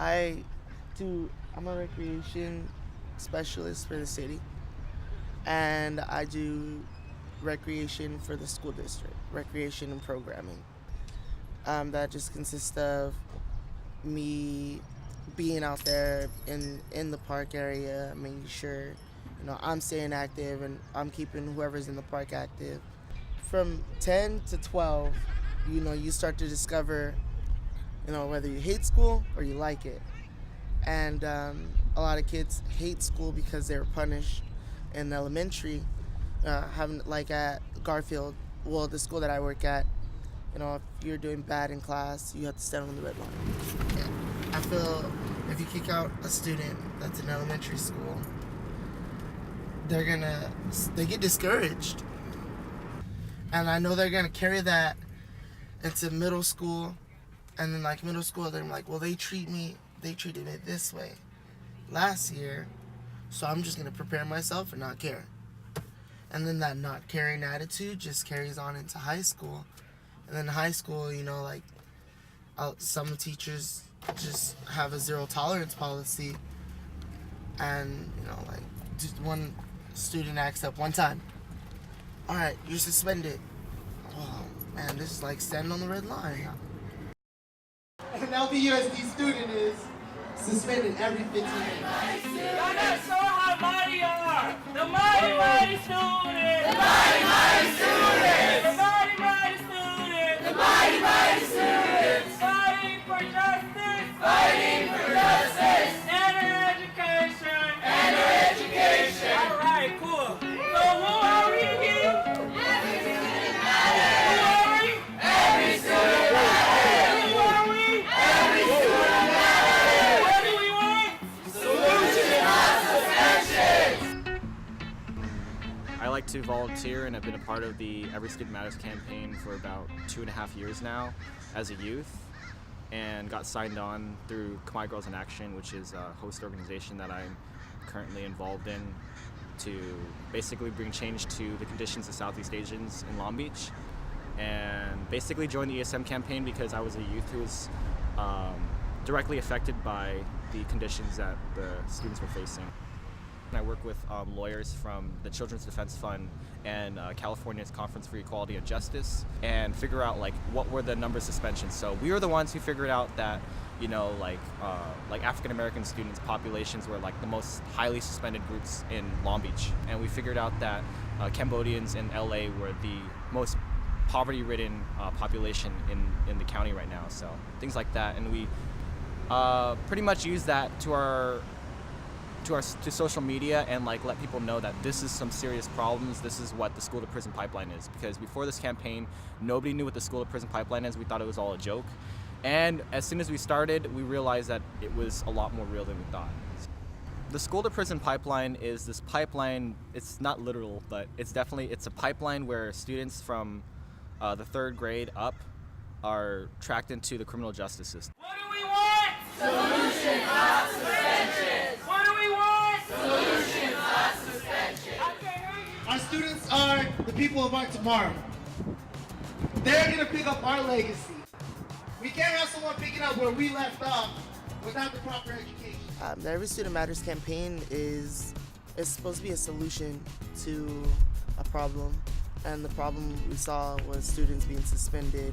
I'm a recreation specialist for the city, and I do recreation for the school district, recreation and programming. That just consists of me being out there in the park area, making sure I'm staying active and I'm keeping whoever's in the park active. From 10 to 12, you start to discover whether you hate school or you like it. And a lot of kids hate school because they were punished in elementary, having like at Garfield, well, the school that I work at. If you're doing bad in class, you have to stand on the red line. I feel if you kick out a student that's in elementary school, they get discouraged. And I know they're gonna carry that into middle school, and then like middle school, they're like, well, they treated me this way last year, so I'm just gonna prepare myself and not care. And then that not caring attitude just carries on into high school. And then high school, some teachers just have a zero tolerance policy, and just one student acts up one time. All right, you're suspended. Oh man, this is like standing on the red line. An LBUSD student is suspended every 15 minutes. Y'all gotta show how mighty you are. The mighty, mighty student. The mighty, mighty student. The mighty, mighty student. The mighty, mighty students. Fighting for justice. Fighting for justice. And our education. And our education. All right, cool. So who are we here? Every student matters. Who are we? Every student matters. Who are we? Every student matters. What do we want? Solutions, not suspensions. I like to volunteer, and I've been a part of the Every Student Matters campaign for about 2.5 years now as a youth, and got signed on through Khmer Girls in Action, which is a host organization that I'm currently involved in to basically bring change to the conditions of Southeast Asians in Long Beach, and basically joined the ESM campaign because I was a youth who was directly affected by the conditions that the students were facing. I work with lawyers from the Children's Defense Fund and California's Conference for Equality and Justice, and figure out what were the number of suspensions. So we were the ones who figured out that African American students populations were the most highly suspended groups in Long Beach, and we figured out that Cambodians in LA were the most poverty-ridden population in the county right now. So things like that, and we pretty much use that to social media and let people know that this is some serious problems. This is what the school to prison pipeline is, because before this campaign, nobody knew what the school to prison pipeline is. We thought it was all a joke, and as soon as we started, we realized that it was a lot more real than we thought. The school to prison pipeline is this pipeline. It's not literal, but it's a pipeline where students from the 3rd grade up are tracked into the criminal justice system. What do we want? Solutions, not suspensions. What do we want? Solutions, not suspensions. Our students are the people of our tomorrow. They're gonna pick up our legacy. We can't have someone picking up where we left off without the proper education. The Every Student Matters campaign is supposed to be a solution to a problem, and the problem we saw was students being suspended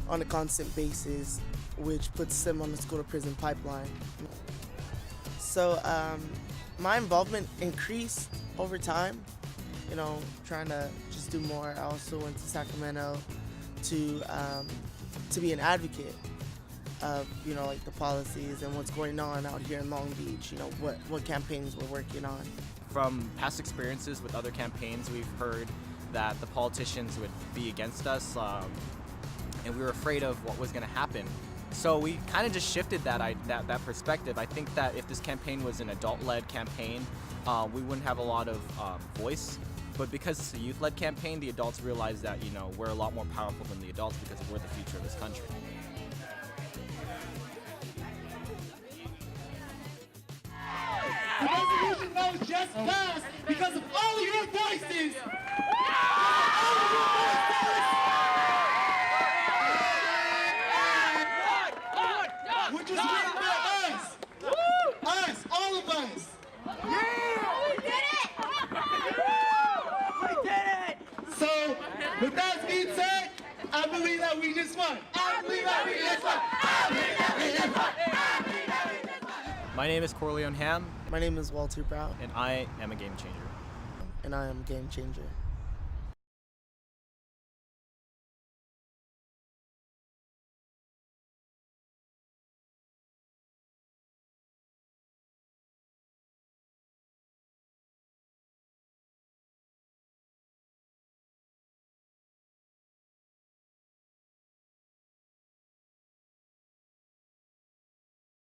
on a constant basis, which puts them on the school to prison pipeline. So my involvement increased over time, trying to just do more. I also went to Sacramento to be an advocate of the policies and what's going on out here in Long Beach, what campaigns we're working on. From past experiences with other campaigns, we've heard that the politicians would be against us, and we were afraid of what was going to happen. So we kind of just shifted that perspective. I think that if this campaign was an adult-led campaign, we wouldn't have a lot of voice. But because it's a youth-led campaign, the adults realize that we're a lot more powerful than the adults because we're the future of this country. The resolution vote just passed because of all of your voices. We're just we just won. I believe that we just won. I believe that we just won. I believe that we just won. My name is Corleone Ham, My name is Walter Brown, and I am a game changer. and I am a game changer.